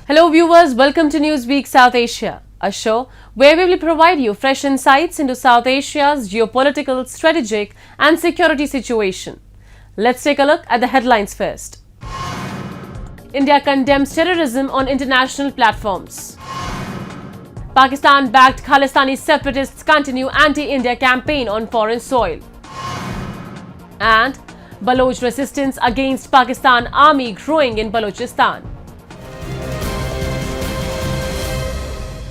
Hello viewers, welcome to Newsweek South Asia, a show where we will provide you fresh insights into South Asia's geopolitical, strategic and security situation. Let's take a look at the headlines first. India condemns terrorism on international platforms. Pakistan-backed Khalistani separatists continue anti-India campaign on foreign soil. And Baloch resistance against Pakistan army growing in Balochistan.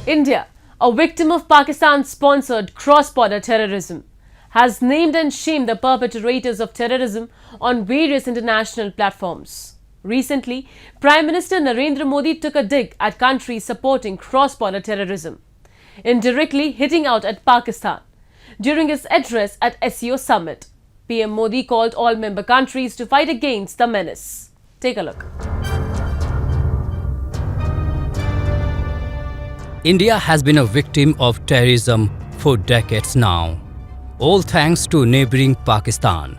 India, a victim of Pakistan-sponsored cross-border terrorism, has named and shamed the perpetrators of terrorism on various international platforms. Recently, Prime Minister Narendra Modi took a dig at countries supporting cross-border terrorism, indirectly hitting out at Pakistan. During his address at SCO Summit, PM Modi called all member countries to fight against the menace. Take a look. India has been a victim of terrorism for decades now, all thanks to neighboring Pakistan,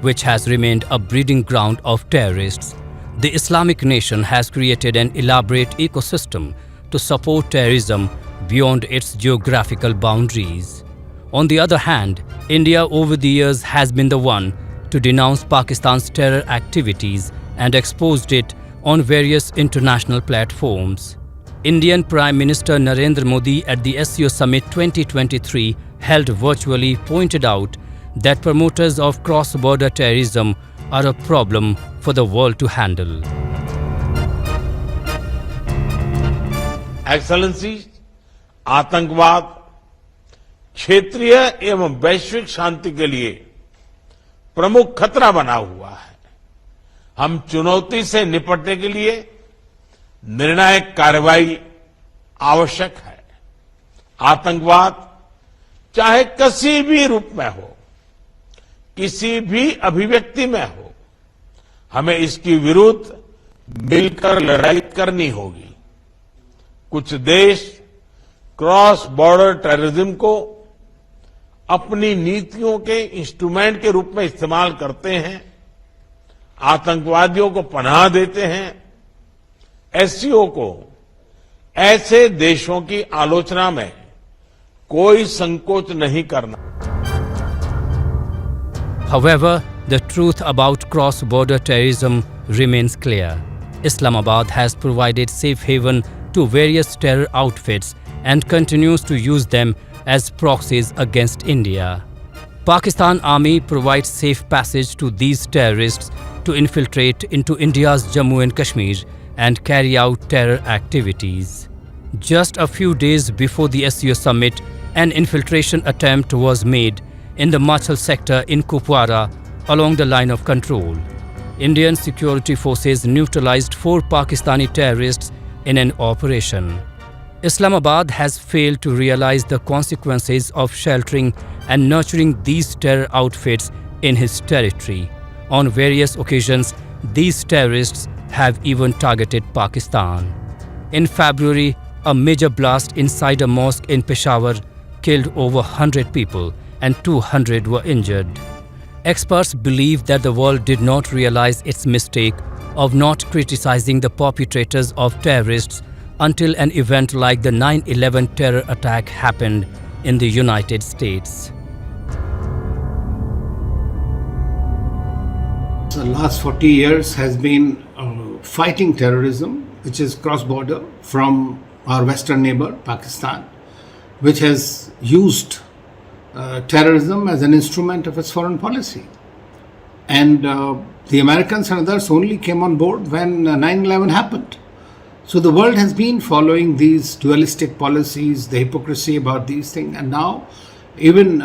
which has remained a breeding ground of terrorists. The Islamic nation has created an elaborate ecosystem to support terrorism beyond its geographical boundaries. On the other hand, India over the years has been the one to denounce Pakistan's terror activities and exposed it on various international platforms. Indian Prime Minister Narendra Modi at the SCO Summit 2023 held virtually pointed out that promoters of cross-border terrorism are a problem for the world to handle. Excellency, आतंकवाद क्षेत्रीय एवं वैश्विक शांति के लिए प्रमुख खतरा बना हुआ है। हम चुनौती से निपटने के लिए निर्णायक कार्रवाई आवश्यक है। आतंकवाद चाहे किसी भी रूप में हो, किसी भी अभिव्यक्ति में हो, हमें इसके विरुद्ध मिलकर लड़ाई करनी होगी। कुछ देश क्रॉस बॉर्डर टेररिज्म को अपनी नीतियों के इंस्ट्रूमेंट के रूप में इस्तेमाल करते हैं, आतंकवादियों को पनाह देते हैं। एससीओ को ऐसे देशों की आलोचना में कोई संकोच नहीं करना। However, the truth about cross-border terrorism remains clear. Islamabad has provided safe haven to various terror outfits and continues to use them as proxies against India. Pakistan Army provides safe passage to these terrorists to infiltrate into India's Jammu and Kashmir and carry out terror activities. Just a few days before the SCO Summit, an infiltration attempt was made in the Machal sector in Kupwara along the line of control. Indian security forces neutralized 4 Pakistani terrorists in an operation. Islamabad has failed to realize the consequences of sheltering and nurturing these terror outfits in his territory. On various occasions, these terrorists have even targeted Pakistan. In February, a major blast inside a mosque in Peshawar killed over 100 people and 200 were injured. Experts believe that the world did not realize its mistake of not criticizing the perpetrators of terrorists until an event like the 9/11 terror attack happened in the United States. The last 40 years has been fighting terrorism, which is cross-border from our western neighbor, Pakistan, which has used terrorism as an instrument of its foreign policy. And the Americans and others only came on board when 9/11 happened. So the world has been following these dualistic policies, the hypocrisy about these things. And now even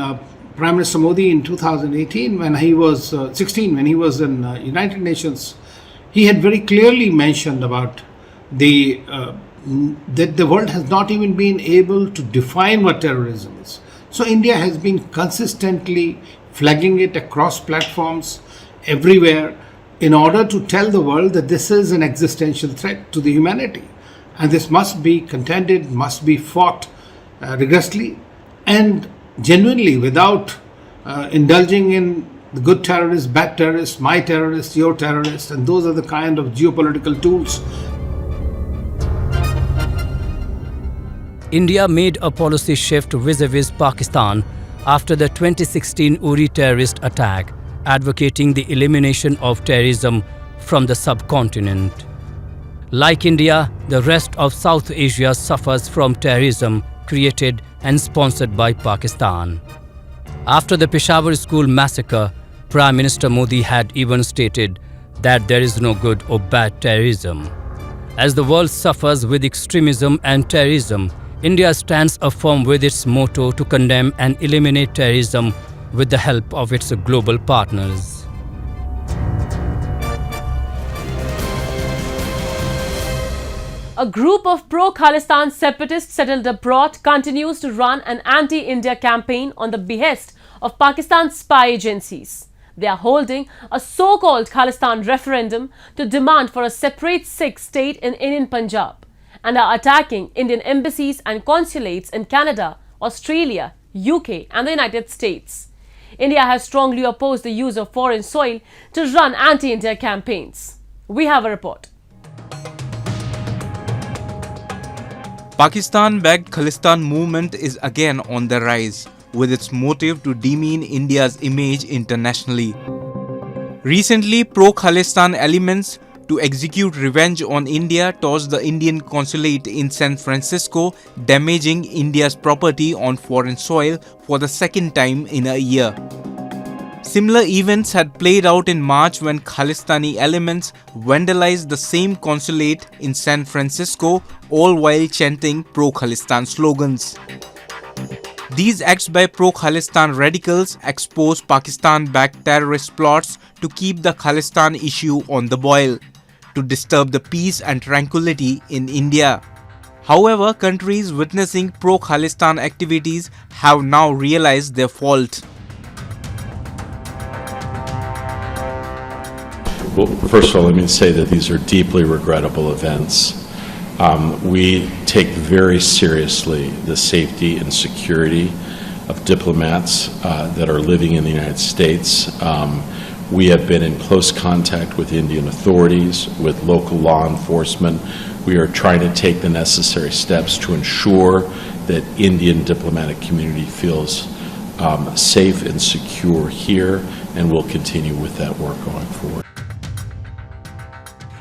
Prime Minister Modi in 2018, when he was 16, when he was in United Nations, he had very clearly mentioned about that the world has not even been able to define what terrorism is. So India has been consistently flagging it across platforms everywhere in order to tell the world that this is an existential threat to the humanity. And this must be contended, must be fought rigorously and genuinely without indulging in the good terrorists, bad terrorists, my terrorists, your terrorists, and those are the kind of geopolitical tools. India made a policy shift vis-a-vis Pakistan after the 2016 Uri terrorist attack, advocating the elimination of terrorism from the subcontinent. Like India, the rest of South Asia suffers from terrorism created and sponsored by Pakistan. After the Peshawar school massacre, Prime Minister Modi had even stated that there is no good or bad terrorism. As the world suffers with extremism and terrorism, India stands firm with its motto to condemn and eliminate terrorism with the help of its global partners. A group of pro-Khalistan separatists settled abroad continues to run an anti-India campaign on the behest of Pakistan's spy agencies. They are holding a so-called Khalistan referendum to demand for a separate Sikh state in Indian Punjab and are attacking Indian embassies and consulates in Canada, Australia, UK and the United States. India has strongly opposed the use of foreign soil to run anti-India campaigns. We have a report. Pakistan-backed Khalistan movement is again on the rise, with its motive to demean India's image internationally. Recently, pro-Khalistan elements to execute revenge on India tossed the Indian consulate in San Francisco, damaging India's property on foreign soil for the second time in a year. Similar events had played out in March when Khalistani elements vandalized the same consulate in San Francisco, all while chanting pro-Khalistan slogans. These acts by pro-Khalistan radicals expose Pakistan-backed terrorist plots to keep the Khalistan issue on the boil, to disturb the peace and tranquility in India. However, countries witnessing pro-Khalistan activities have now realized their fault. Well, first of all, let me say that these are deeply regrettable events. We take very seriously the safety and security of diplomats that are living in the United States. We have been in close contact with Indian authorities, with local law enforcement. We are trying to take the necessary steps to ensure that Indian diplomatic community feels safe and secure here, and we'll continue with that work going forward.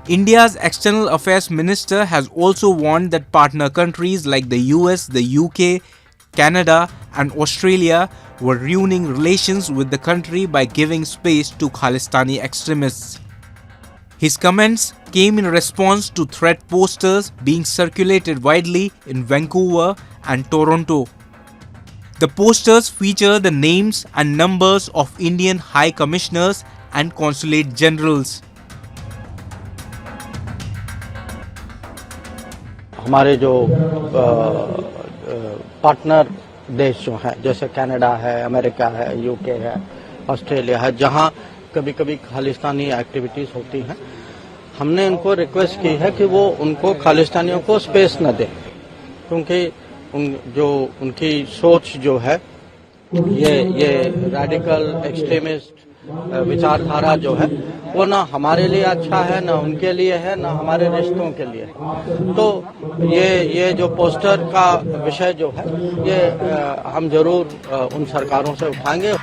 India's External Affairs Minister has also warned that partner countries like the US, the UK, Canada and Australia were ruining relations with the country by giving space to Khalistani extremists. His comments came in response to threat posters being circulated widely in Vancouver and Toronto. The posters feature the names and numbers of Indian High Commissioners and Consulate Generals. हमारे जो partner देश जो हैं जैसे Canada है, America है, UK है, Australia है, जहां कभी-कभी खालिस्तानी एक्टिविटीज होती हैं, हमने उनको रिक्वेस्ट की है कि वो उनको खालिस्तानियों को स्पेस न दें, क्योंकि उनकी सोच जो है ये रेडिकल एक्सट्रीमिस्ट विचारधारा जो है वो ना हमारे लिए अच्छा है, ना उनके लिए है, ना हमारे रिश्तों के लिए। तो ये जो पोस्टर का विषय जो है ये हम जरूर उन सरकारों से उठाएंगे।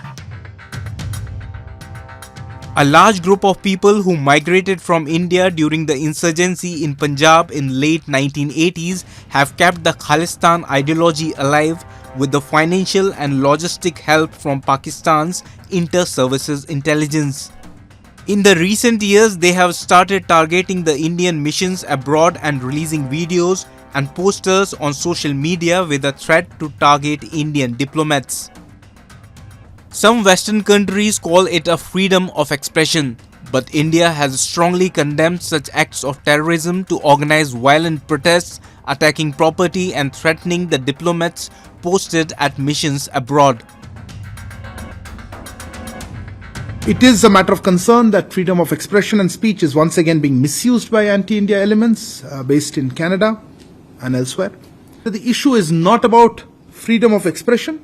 A large group of people who migrated from India during the insurgency in Punjab in late 1980s have kept the Khalistan ideology alive with the financial and logistic help from Pakistan's inter-services intelligence. In the recent years, they have started targeting the Indian missions abroad and releasing videos and posters on social media with a threat to target Indian diplomats. Some Western countries call it a freedom of expression, but India has strongly condemned such acts of terrorism to organize violent protests, attacking property and threatening the diplomats posted at missions abroad. It is a matter of concern that freedom of expression and speech is once again being misused by anti-India elements based in Canada and elsewhere. The issue is not about freedom of expression,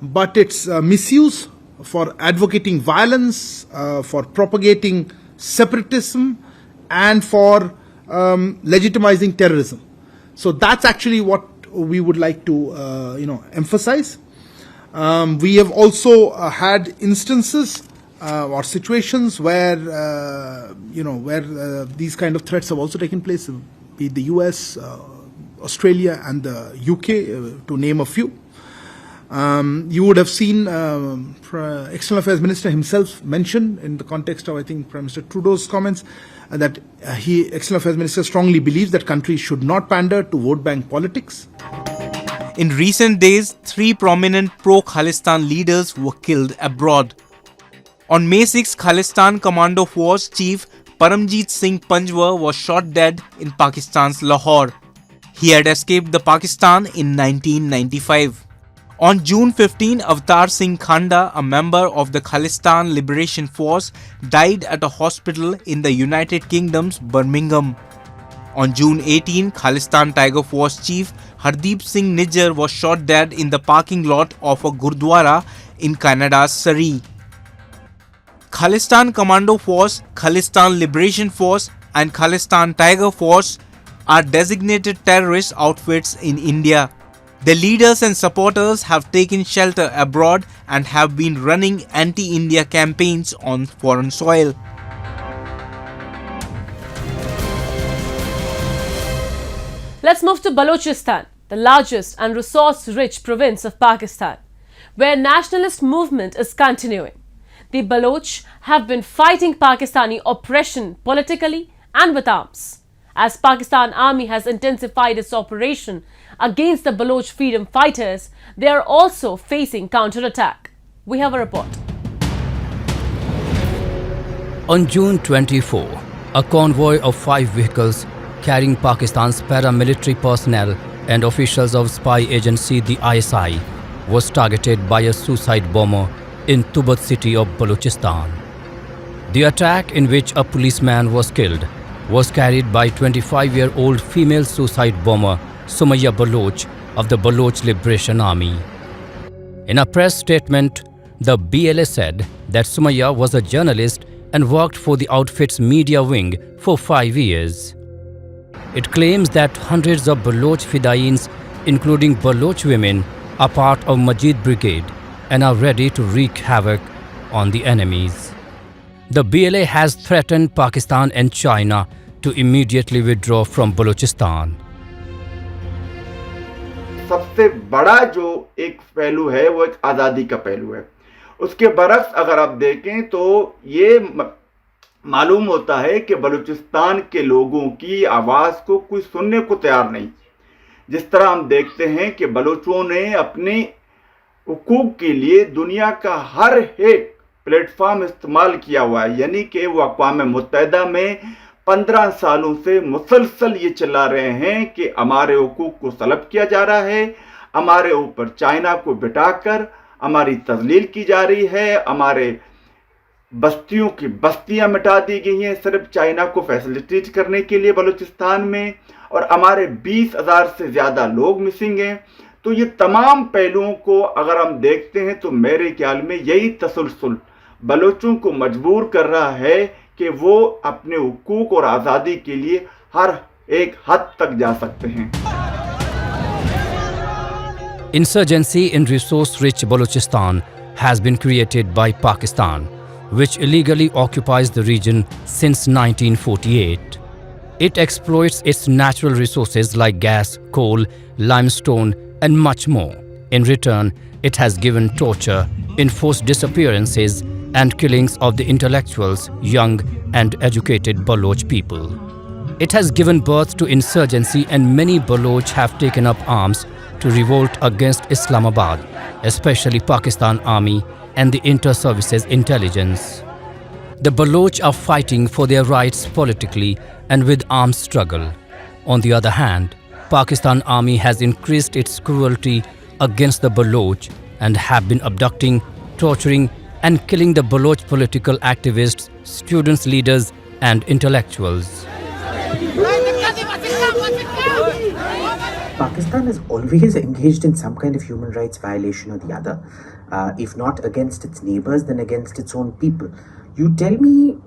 but its misuse for advocating violence, for propagating separatism, and for legitimizing terrorism. So that's actually what we would like to, emphasize. We have also had instances or situations where, these kind of threats have also taken place, be it the US, Australia and the UK, to name a few. You would have seen External Affairs Minister himself mention in the context of, I think, Prime Minister Trudeau's comments, that External Affairs Minister strongly believes that countries should not pander to vote bank politics. In recent days, 3 prominent pro-Khalistan leaders were killed abroad. On May 6, Khalistan Commando Force Chief Paramjeet Singh Panjwar was shot dead in Pakistan's Lahore. He had escaped the Pakistan in 1995. On June 15, Avtar Singh Khanda, a member of the Khalistan Liberation Force, died at a hospital in the United Kingdom's Birmingham. On June 18, Khalistan Tiger Force Chief Hardeep Singh Nijjar was shot dead in the parking lot of a Gurdwara in Canada's Surrey. Khalistan Commando Force, Khalistan Liberation Force and Khalistan Tiger Force are designated terrorist outfits in India. The leaders and supporters have taken shelter abroad and have been running anti-India campaigns on foreign soil. Let's move to Balochistan, the largest and resource-rich province of Pakistan, where nationalist movement is continuing. The Baloch have been fighting Pakistani oppression politically and with arms. As Pakistan Army has intensified its operation against the Baloch freedom fighters, they are also facing counterattack. We have a report. On June 24, a convoy of 5 vehicles carrying Pakistan's paramilitary personnel and officials of spy agency the ISI was targeted by a suicide bomber in Tubat city of Balochistan. The attack, in which a policeman was killed, was carried by 25-year-old female suicide bomber Sumaya Baloch of the Baloch Liberation Army. In a press statement, the BLA said that Sumaya was a journalist and worked for the outfit's media wing for 5 years. It claims that hundreds of Baloch Fidaeens, including Baloch women, are part of Majid Brigade and are ready to wreak havoc on the enemies. The BLA has threatened Pakistan and China to immediately withdraw from Balochistan. सबसे बड़ा जो एक पहलू है वो एक आज़ादी का पहलू है। उसके बरक्स अगर आप देखें तो ये मालूम होता है कि बलूचिस्तान के लोगों की आवाज़ को कोई सुनने को तैयार नहीं। जिस तरह हम देखते हैं कि बलूचों ने अपने हुकूक के लिए दुनिया का हर एक प्लेटफॉर्म इस्तेमाल किया हुआ है, यानी कि वो अक़वाम मुत्तहिदा में 15 सालों से मुसलसल ये चिल्ला रहे हैं कि हमारे हुकूक को तलब किया जा रहा है, हमारे ऊपर चाइना को बिठाकर हमारी तजलील की जा रही है, हमारे बस्तियों की बस्तियां मिटा दी गई हैं सिर्फ चाइना को फैसिलिटेट करने के लिए बलूचिस्तान में, और हमारे 20,000 से ज़्यादा लोग मिसिंग हैं। तो ये तमाम पहलुओं को अगर हम देखते हैं तो मेरे ख्याल में यही तसलसल बलोचों को मजबूर कर रहा है कि वो अपने हुकूक और आज़ादी के लिए हर एक हद तक जा सकते हैं। Insurgency in resource-rich Balochistan has been created by Pakistan, which illegally occupies the region since 1948. It exploits its natural resources like gas, coal, limestone, and much more. In return, it has given torture, enforced disappearances, and killings of the intellectuals, young and educated Baloch people. It has given birth to insurgency, and many Baloch have taken up arms to revolt against Islamabad, especially Pakistan Army and the Inter-Services Intelligence. The Baloch are fighting for their rights politically and with armed struggle. On the other hand, Pakistan Army has increased its cruelty against the Baloch and have been abducting, torturing and killing the Baloch political activists, students, leaders and intellectuals. Pakistan is always engaged in some kind of human rights violation or the other. If not against its neighbors, then against its own people. You tell me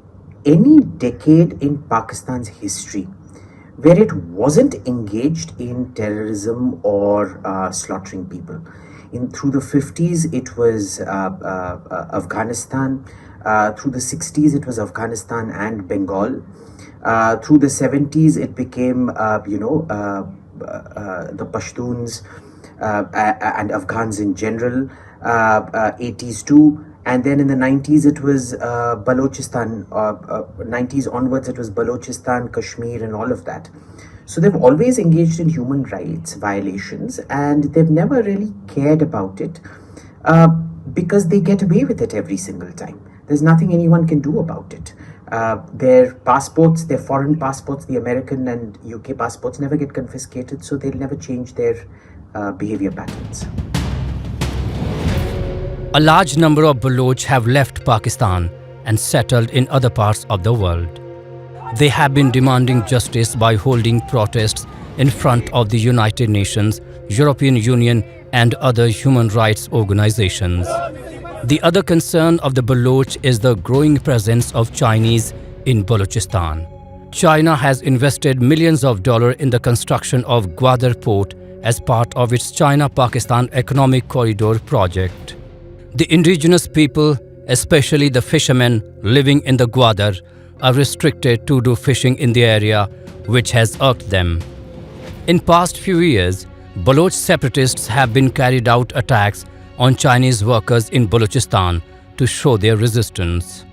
any decade in Pakistan's history where it wasn't engaged in terrorism or slaughtering people. Through the 50s, it was Afghanistan. Through the 60s, it was Afghanistan and Bengal. Through the 70s, it became, the Pashtuns and Afghans in general. 80s too. And then in the 90s, it was Balochistan. 90s onwards, it was Balochistan, Kashmir, and all of that. So they've always engaged in human rights violations, and they've never really cared about it because they get away with it every single time. There's nothing anyone can do about it. Their passports, their foreign passports, the American and UK passports never get confiscated, so they'll never change their behavior patterns. A large number of Baloch have left Pakistan and settled in other parts of the world. They have been demanding justice by holding protests in front of the United Nations, European Union, and other human rights organizations. The other concern of the Baloch is the growing presence of Chinese in Balochistan. China has invested millions of dollars in the construction of Gwadar port as part of its China-Pakistan Economic Corridor project. The indigenous people, especially the fishermen living in the Gwadar, are restricted to do fishing in the area, which has irked them. In past few years, Baloch separatists have been carried out attacks on Chinese workers in Balochistan to show their resistance.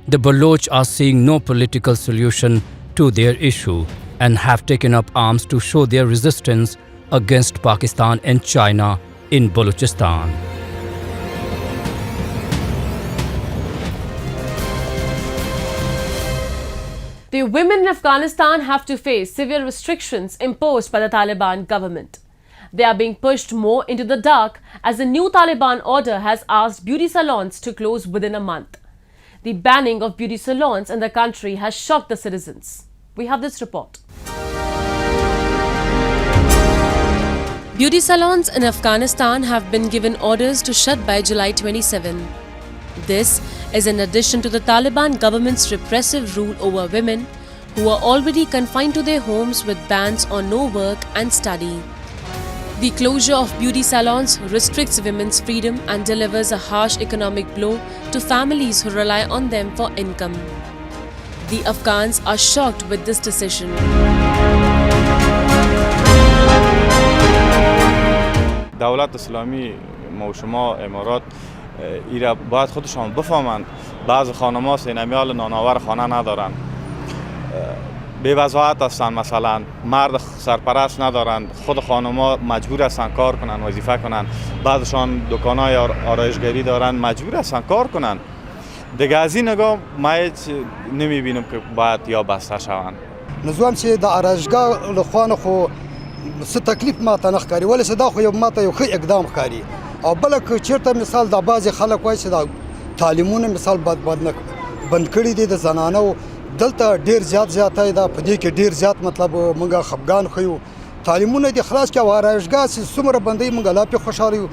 The Baloch are seeing no political solution to their issue and have taken up arms to show their resistance against Pakistan and China in Balochistan. The women in Afghanistan have to face severe restrictions imposed by the Taliban government. They are being pushed more into the dark as the new Taliban order has asked beauty salons to close within a month. The banning of beauty salons in the country has shocked the citizens. We have this report. Beauty salons in Afghanistan have been given orders to shut by July 27. This is in addition to the Taliban government's repressive rule over women who are already confined to their homes with bans on no work and study. The closure of beauty salons restricts women's freedom and delivers a harsh economic blow to families who rely on them for income. The Afghans are shocked with this decision. دولت اسلامی ما و شما امارات ایرا باید خودشان بفهمند بعض خانم‌ها سینمیال نانآور خانه ندارن بی وضاحت هستن، مثلا مرد سرپرست ندارن، خود خانم‌ها مجبور هستن کار کنن، وظیفه کنن، بعضشان دکان‌های آرایشگری دارن مجبور هستن کار کنن. دیگه از این نگاه ما نمی‌بینم که باید یا بسته شوند. نظام چې د آرایشگاه لخوانه خو څه تکلیف ماته نه ښکاري، ولې چې دا خو ماته یو ښه اقدام ښکاري. او بله که چېرته مثال دا بعضې خلک وایي چې دا تعلیمونه مثال بند کړي دي د زنانو، دلته ډېر زیاتی ده، په دې کې ډېر زیات مطلب موږ خفګان ښیو. تعلیمونه دې خلاص کړي او آرایشګاه چې څومره بندوي موږ لا پرې خوشحاله یو.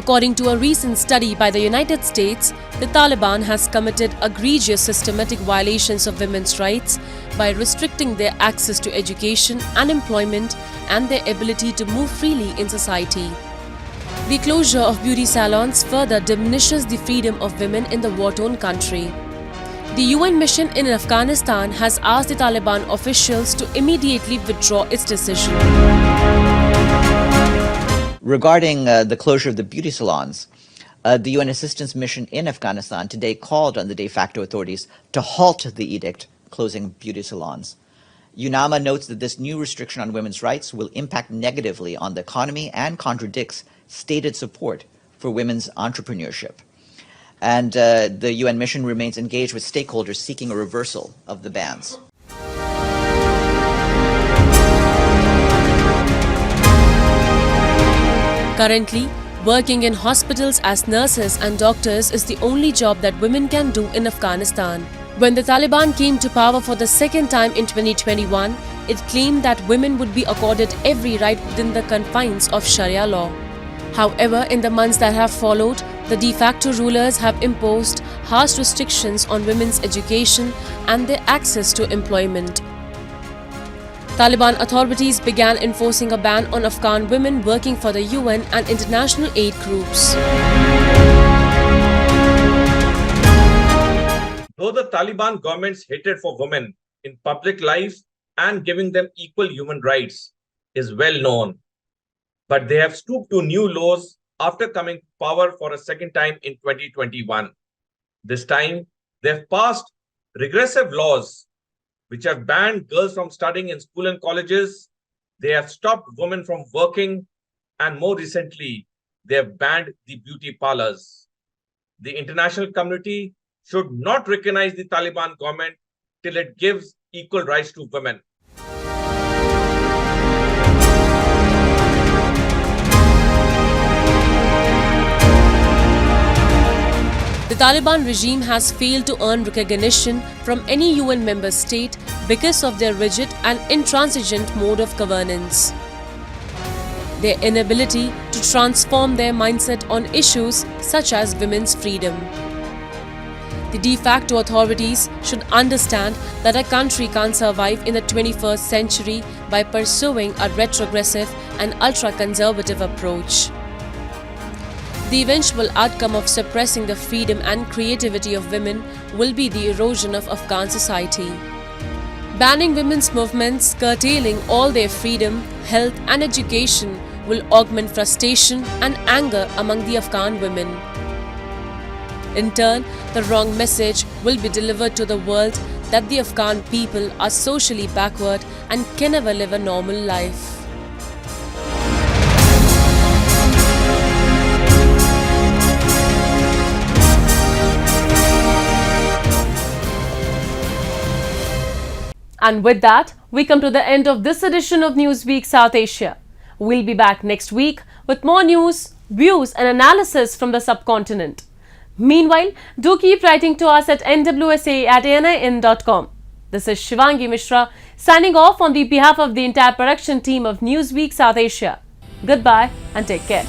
According to a recent study by the United States, the Taliban has committed egregious systematic violations of women's rights by restricting their access to education and employment and their ability to move freely in society. The closure of beauty salons further diminishes the freedom of women in the war-torn country. The UN mission in Afghanistan has asked the Taliban officials to immediately withdraw its decision. Regarding the closure of the beauty salons, the UN assistance mission in Afghanistan today called on the de facto authorities to halt the edict closing beauty salons. UNAMA notes that this new restriction on women's rights will impact negatively on the economy and contradicts stated support for women's entrepreneurship. And the UN mission remains engaged with stakeholders seeking a reversal of the bans. Currently, working in hospitals as nurses and doctors is the only job that women can do in Afghanistan. When the Taliban came to power for the second time in 2021, it claimed that women would be accorded every right within the confines of Sharia law. However, in the months that have followed, the de facto rulers have imposed harsh restrictions on women's education and their access to employment. Taliban authorities began enforcing a ban on Afghan women working for the UN and international aid groups. Though the Taliban government's hatred for women in public life and giving them equal human rights is well known, but they have stooped to new laws after coming to power for a second time in 2021. This time, they have passed regressive laws which have banned girls from studying in school and colleges. They have stopped women from working, and more recently, they have banned the beauty parlors. The international community should not recognize the Taliban government till it gives equal rights to women. The Taliban regime has failed to earn recognition from any UN member state because of their rigid and intransigent mode of governance. Their inability to transform their mindset on issues such as women's freedom. The de facto authorities should understand that a country can't survive in the 21st century by pursuing a retrogressive and ultra-conservative approach. The eventual outcome of suppressing the freedom and creativity of women will be the erosion of Afghan society. Banning women's movements, curtailing all their freedom, health and education will augment frustration and anger among the Afghan women. In turn, the wrong message will be delivered to the world that the Afghan people are socially backward and can never live a normal life. And with that, we come to the end of this edition of Newsweek South Asia. We'll be back next week with more news, views and analysis from the subcontinent. Meanwhile, do keep writing to us at nwsa@anin.com. This is Shivangi Mishra signing off on the behalf of the entire production team of Newsweek South Asia. Goodbye and take care.